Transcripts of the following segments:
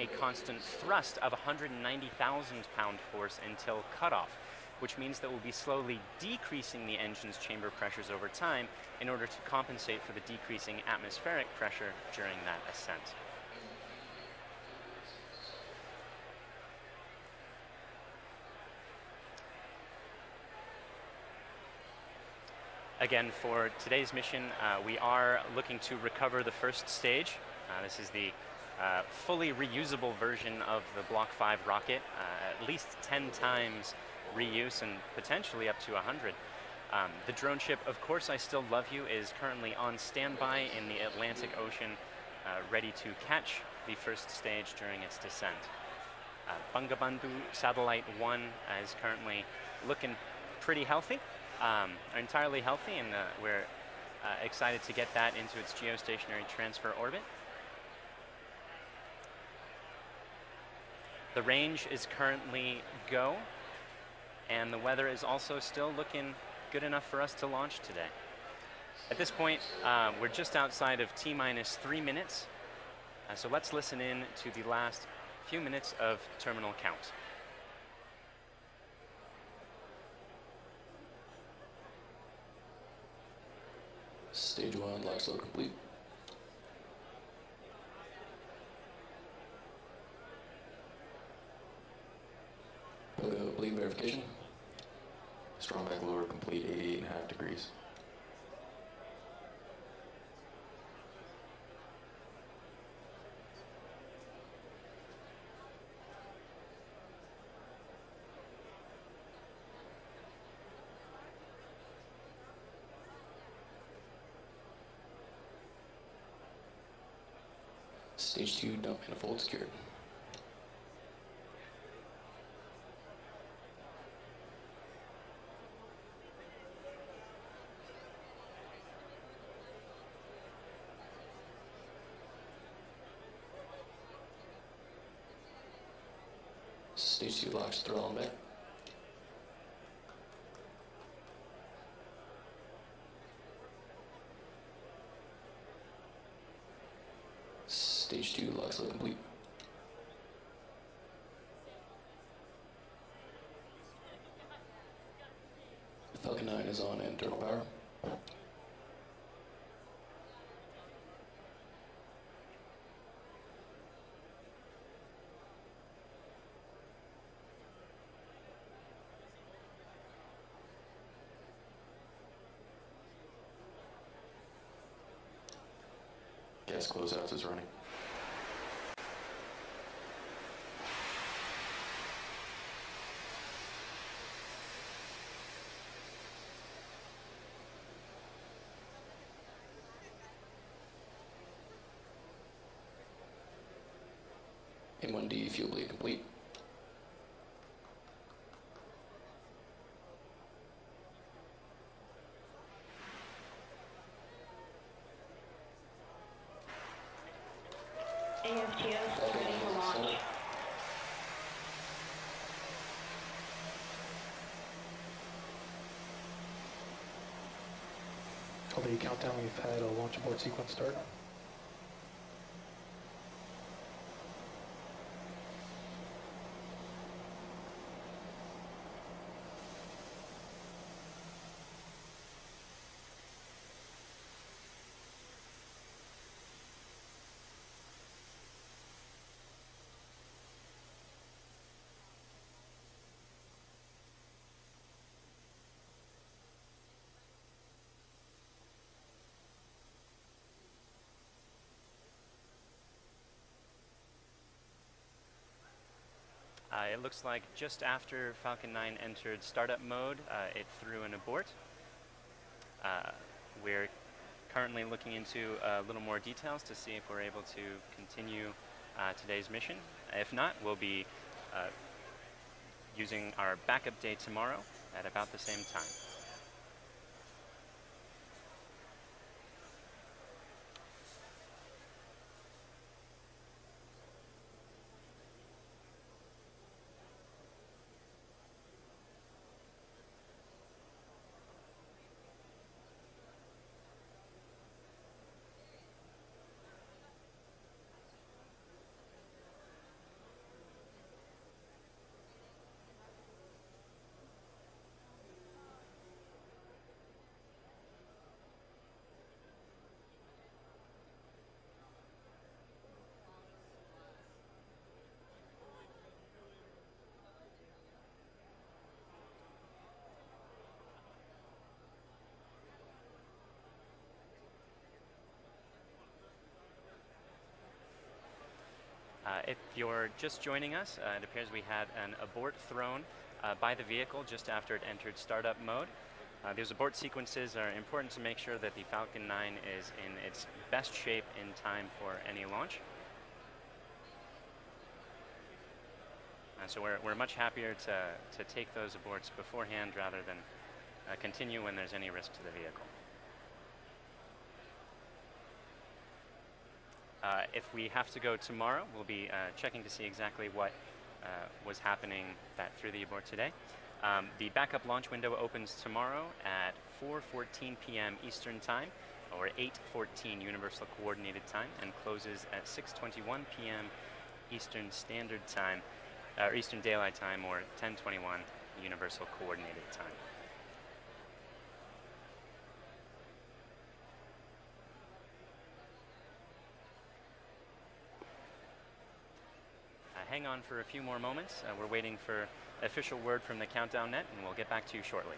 a constant thrust of 190,000 pound force until cutoff, which means that we'll be slowly decreasing the engine's chamber pressures over time in order to compensate for the decreasing atmospheric pressure during that ascent. Again, for today's mission, we are looking to recover the first stage. This is the fully reusable version of the Block 5 rocket, at least 10 times reuse and potentially up to 100. The drone ship, Of Course I Still Love You, is currently on standby in the Atlantic Ocean, ready to catch the first stage during its descent. Bangabandhu Satellite-1 is currently looking pretty healthy. Entirely healthy, and we're excited to get that into its geostationary transfer orbit. The range is currently go, and the weather is also still looking good enough for us to launch today. At this point, we're just outside of T-minus 3 minutes, so let's listen in to the last few minutes of terminal count. Stage 1, lock slow complete. Pogo bleed verification. Strong back lower complete, 88.5 degrees. Stage 2, dump manifold secured. Stage 2 locks throttle on back. Stage 2 lock slow complete. Falcon 9 is on internal power. Gas closeouts is running. M1D fuel bleed complete. AFTS ready for launch. On the countdown, we've had a launch abort sequence start. It looks like just after Falcon 9 entered startup mode, it threw an abort. We're currently looking into a little more details to see if we're able to continue today's mission. If not, we'll be using our backup day tomorrow at about the same time. If you're just joining us, it appears we had an abort thrown by the vehicle just after it entered startup mode. Those abort sequences are important to make sure that the Falcon 9 is in its best shape in time for any launch. So we're much happier to take those aborts beforehand rather than continue when there's any risk to the vehicle. If we have to go tomorrow, we'll be checking to see exactly what was happening that threw the abort today. The backup launch window opens tomorrow at 4:14 p.m. Eastern Time, or 8:14 Universal Coordinated Time, and closes at 6:21 p.m. Eastern Standard Time, or Eastern Daylight Time, or 10:21 Universal Coordinated Time. Hang on for a few more moments. We're waiting for official word from the countdown net, and we'll get back to you shortly.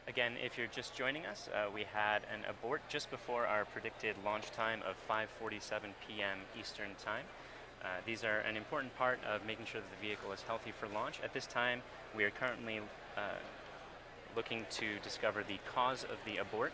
Again, if you're just joining us, we had an abort just before our predicted launch time of 5:47 p.m. Eastern Time. These are an important part of making sure that the vehicle is healthy for launch. At this time, we are currently looking to discover the cause of the abort.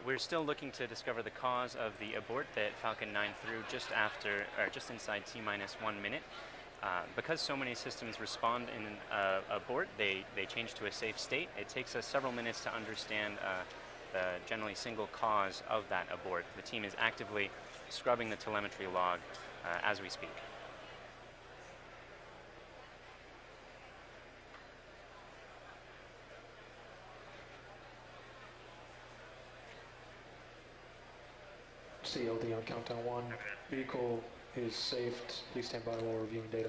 We're still looking to discover the cause of the abort that Falcon 9 threw just inside T-minus 1 minute. Because so many systems respond in abort, they change to a safe state. It takes us several minutes to understand the generally single cause of that abort. The team is actively scrubbing the telemetry log as we speak. CLD on countdown 1. Vehicle is safe. Please stand by while reviewing data.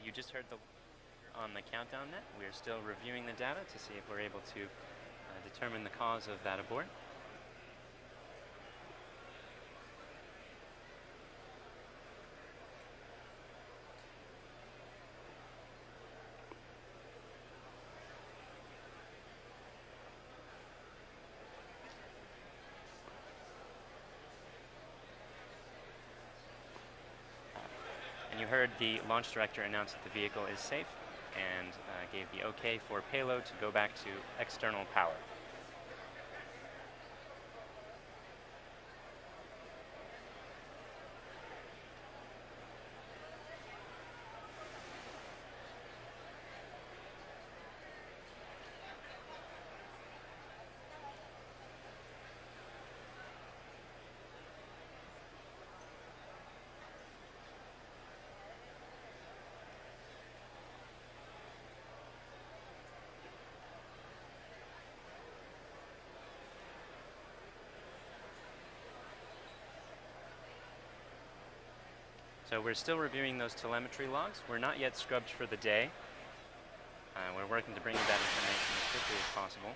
You just heard on the countdown net. We're still reviewing the data to see if we're able to determine the cause of that abort. And you heard the launch director announce that the vehicle is safe and gave the OK for payload to go back to external power. So we're still reviewing those telemetry logs. We're not yet scrubbed for the day. We're working to bring you that information as quickly as possible.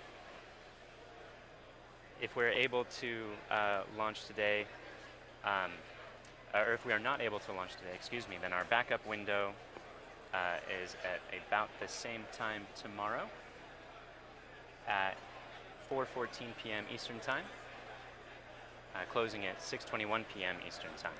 If we're able to launch today, or if we are not able to launch today, excuse me, then our backup window is at about the same time tomorrow at 4:14 p.m. Eastern Time, closing at 6:21 p.m. Eastern Time.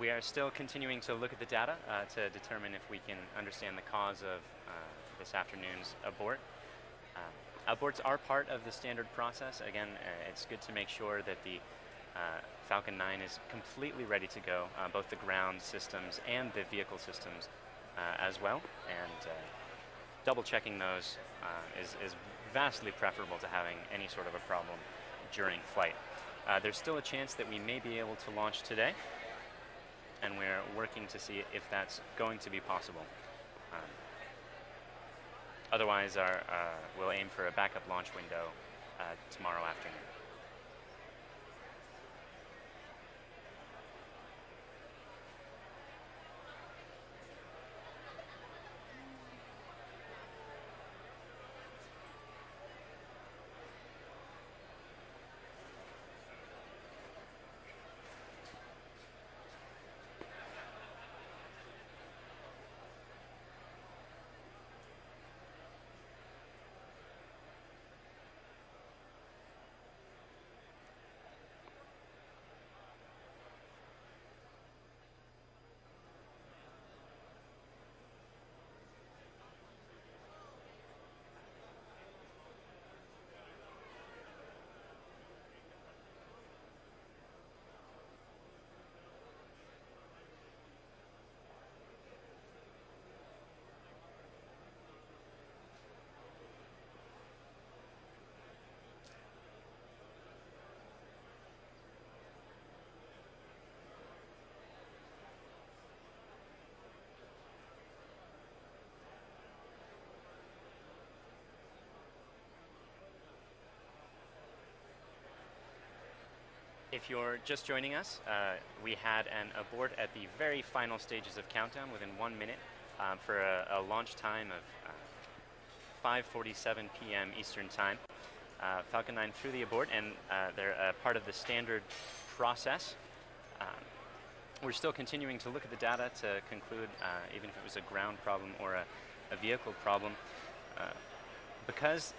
We are still continuing to look at the data to determine if we can understand the cause of this afternoon's abort. Aborts are part of the standard process. Again, it's good to make sure that the Falcon 9 is completely ready to go, both the ground systems and the vehicle systems, as well, and double checking those is vastly preferable to having any sort of a problem during flight. There's still a chance that we may be able to launch today, and we're working to see if that's going to be possible. Otherwise, we'll aim for a backup launch window tomorrow afternoon. If you're just joining us, we had an abort at the very final stages of countdown within 1 minute for a launch time of 5:47 p.m. Eastern Time. Falcon 9 threw the abort, and they're part of the standard process. We're still continuing to look at the data to conclude even if it was a ground problem or a vehicle problem. Because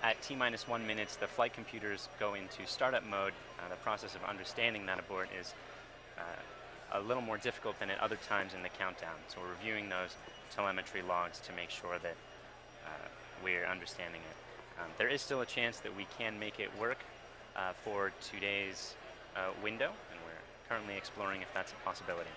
at T-minus 1 minutes, the flight computers go into startup mode. The process of understanding that abort is a little more difficult than at other times in the countdown. So we're reviewing those telemetry logs to make sure that we're understanding it. There is still a chance that we can make it work for today's window, and we're currently exploring if that's a possibility.